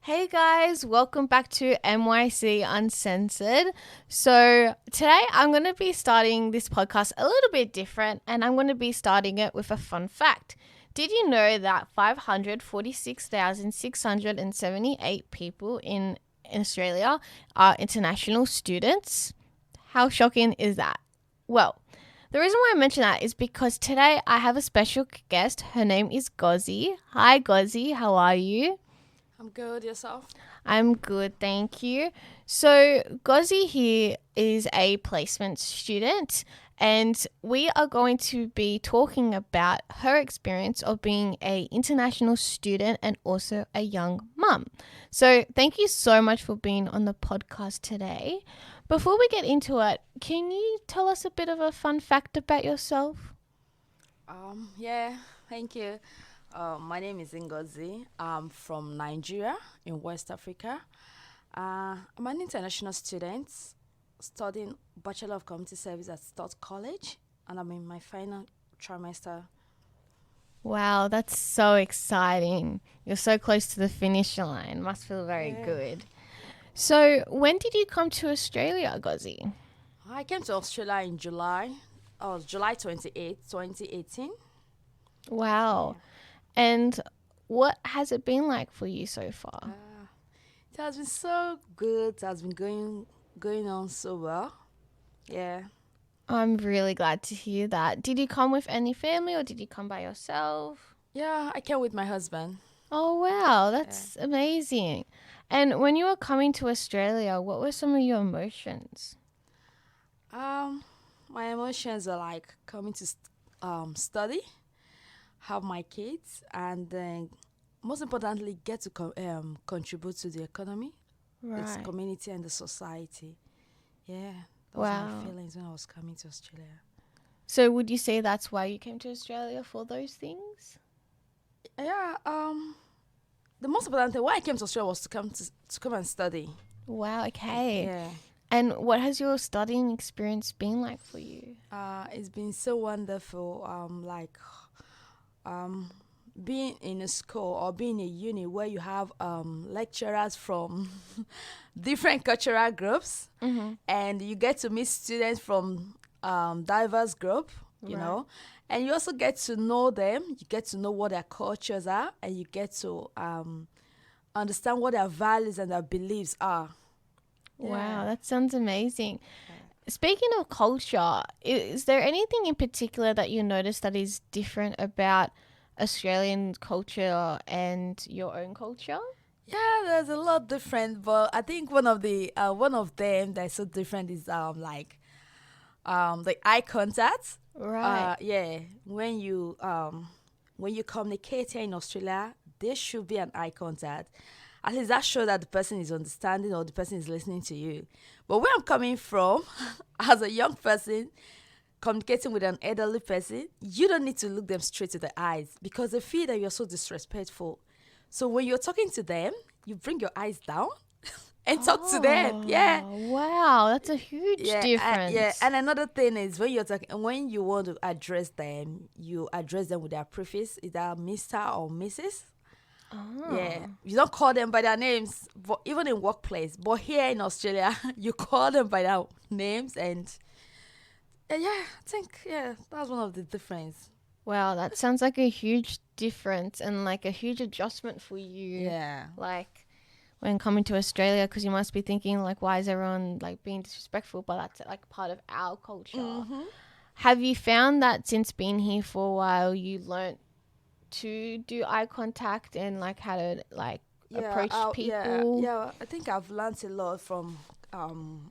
Hey guys, welcome back to MYC Uncensored. So, today I'm going to be starting this podcast a little bit different, and I'm going to be starting it with a fun fact. Did you know that 546,678 people in Australia are international students? How shocking is that? Well, the reason why I mention that is because today I have a special guest. Her name is Ngozi. Hi, Ngozi. How are you? I'm good. Yourself? I'm good, thank you. So, Ngozi here is a placement student, and we are going to be talking about her experience of being an international student and also a young mum. So, thank you so much for being on the podcast today. Before we get into it, can you tell us a bit of a fun fact about yourself? Yeah. Thank you. My name is Ngozi. I'm from Nigeria in West Africa. I'm an international student studying Bachelor of Community Service at Stott College, and I'm in my final trimester. Wow, that's so exciting. You're so close to the finish line. Must feel very Yeah. good. So, when did you come to Australia, Ngozi? I came to Australia in July. July 28th, 2018. Wow. And what has it been like for you so far? It has been so good. It has been going on so well. Yeah. I'm really glad to hear that. Did you come with any family or did you come by yourself? Yeah, I came with my husband. Oh, wow. That's amazing. And when you were coming to Australia, what were some of your emotions? My emotions are like coming to study, have my kids, and then most importantly, get to contribute to the economy, its Right. community, and the society. Yeah, that was Wow. my feelings when I was coming to Australia. So, would you say that's why you came to Australia for those things? Yeah. The most important thing why I came to Australia was to come and study. Wow, okay. Yeah. And what has your studying experience been like for you? It's been so wonderful. Being in a school or being in a uni where you have lecturers from different cultural groups, Mm-hmm. and you get to meet students from diverse group, you Right. know, and you also get to know them. You get to know what their cultures are, and you get to understand what their values and their beliefs are. Wow, that sounds amazing. Speaking of culture, is there anything in particular that you notice that is different about Australian culture and your own culture? Yeah, there's a lot different, but I think one of them that's so different is the eye contact. Right. Yeah, when you communicate here in Australia, there should be an eye contact. At least that shows that the person is understanding or the person is listening to you. But where I'm coming from, as a young person communicating with an elderly person, you don't need to look them straight to the eyes because they feel that you're so disrespectful. So when you're talking to them, you bring your eyes down and talk to them. Yeah. Oh, wow, that's a huge Yeah, difference. and another thing is when you want to address them, you address them with their preface, either Mister or Mrs. Oh. Yeah, you don't call them by their names, but even in workplace. But here in Australia, you call them by their names, and yeah, I think that's one of the difference. Wow, that sounds like a huge difference and like a huge adjustment for you. Yeah. Like when coming to Australia, because you must be thinking like, why is everyone like being disrespectful? But that's like part of our culture. Mm-hmm. Have you found that since being here for a while, you learnt to do eye contact and like how to like approach people? Yeah. I think I've learned a lot from having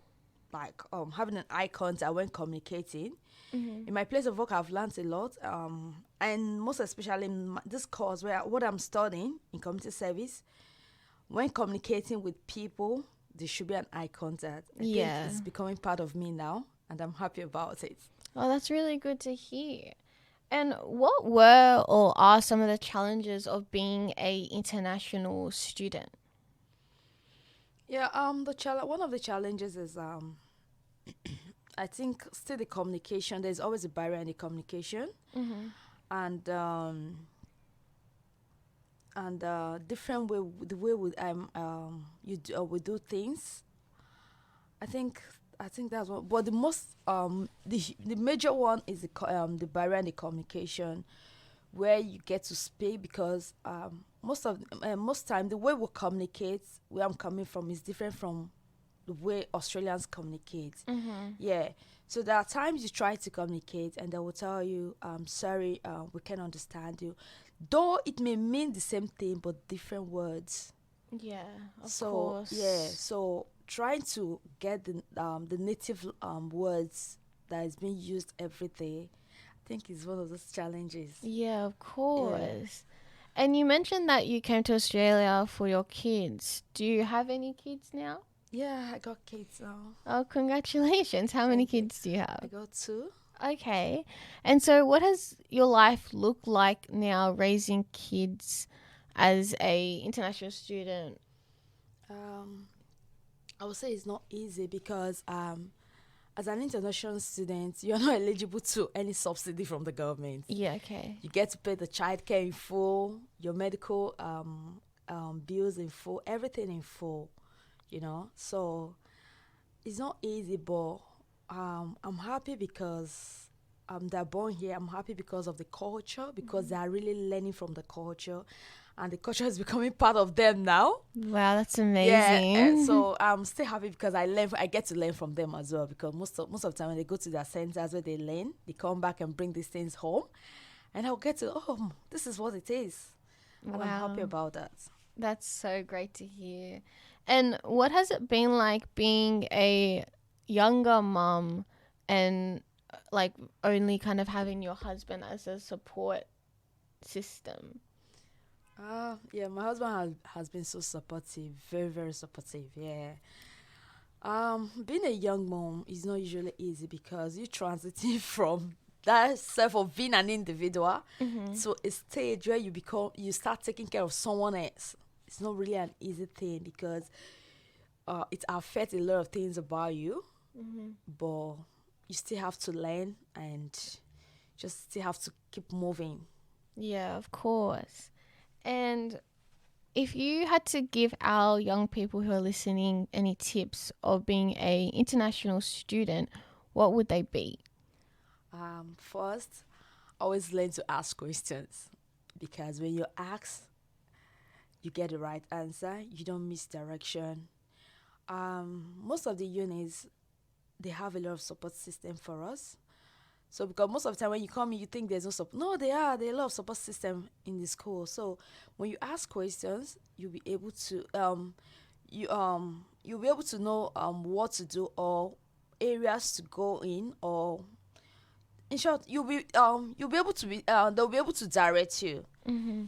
an eye contact when communicating. Mm-hmm. In my place of work, I've learned a lot, and most especially in this course where what I'm studying in community service. When communicating with people, there should be an eye contact. I think it's becoming part of me now, and I'm happy about it. Oh, that's really good to hear. And what were or are some of the challenges of being a international student? Yeah, one of the challenges is I think still the communication. There's always a barrier in the communication, Mm-hmm. and and different way, the way we do things. I think I think that's what. But the most the major one is the barrier and the communication, where you get to speak, because most time the way we communicate, where I'm coming from, is different from the way Australians communicate. Yeah. So there are times you try to communicate and they will tell you, sorry, we can't understand you. Though it may mean the same thing but different words. Yeah, of So course. yeah, so trying to get the native words that is being used every day, I think is one of those challenges. Yeah, of Yeah. course. And you mentioned that you came to Australia for your kids. Do you have any kids now? Yeah, I got kids now. Oh, congratulations. How many Thank you. kids do you I have? got two. Okay. And so what has your life looked like now raising kids as a international student? I would say it's not easy because as an international student, you're not eligible to any subsidy from the government. Yeah, okay. You get to pay the childcare in full, your medical bills in full, everything in full, So it's not easy, but I'm happy because they're born here. I'm happy because of the culture, because they are really learning from the culture, and the culture is becoming part of them now. Wow, that's Yeah, amazing. and so I'm still happy because I get to learn from them as well. Because most of the time when they go to their centers where they learn, they come back and bring these things home, and I'll get to this is what it is, and I'm happy Wow. about that. That's so great to hear. And what has it been like being a younger mum and like only kind of having your husband as a support system? Yeah, my husband has been so supportive, very, very supportive. Yeah. Being a young mom is not usually easy because you transiting from that self of being an individual to a stage where you start taking care of someone else. It's not really an easy thing because it affects a lot of things about you, but you still have to learn and just still have to keep moving. Yeah, of course. And if you had to give our young people who are listening any tips of being a international student, what would they be? First, always learn to ask questions, because when you ask, you get the right answer. You don't miss direction. Most of the unis, they have a lot of support system for us. So because most of the time when you come in, you think there's no support. No, there are a lot of support system in the school. So when you ask questions, you'll be able to you'll be able to know what to do, or areas to go in, or in short, you'll be able to be they'll be able to direct you,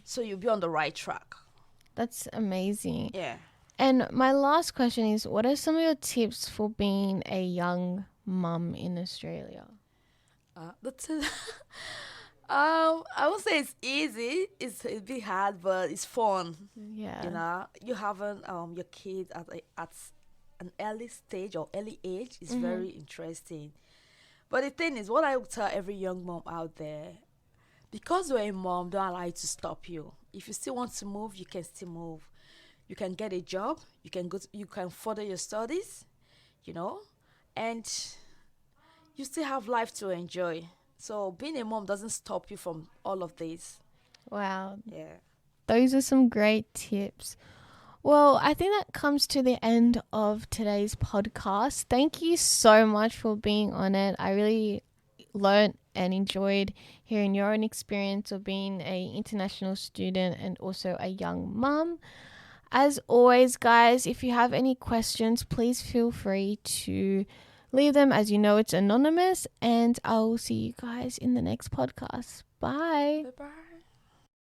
so you'll be on the right track. That's amazing. Yeah. And my last question is, what are some of your tips for being a young mum in Australia? That's I would say it's easy. It's a bit hard, but it's fun. Yeah. You having your kid at an early stage or early age is very interesting. But the thing is, what I would tell every young mom out there, because you're a mom, don't allow it to stop you. If you still want to move, you can still move. You can get a job. You can further your studies, and you still have life to enjoy. So being a mom doesn't stop you from all of this. Wow. Yeah. Those are some great tips. Well, I think that comes to the end of today's podcast. Thank you so much for being on it. I really learned and enjoyed hearing your own experience of being an international student and also a young mum. As always, guys, if you have any questions, please feel free to leave them. As you know, it's anonymous, and I will see you guys in the next podcast. Bye. Bye-bye.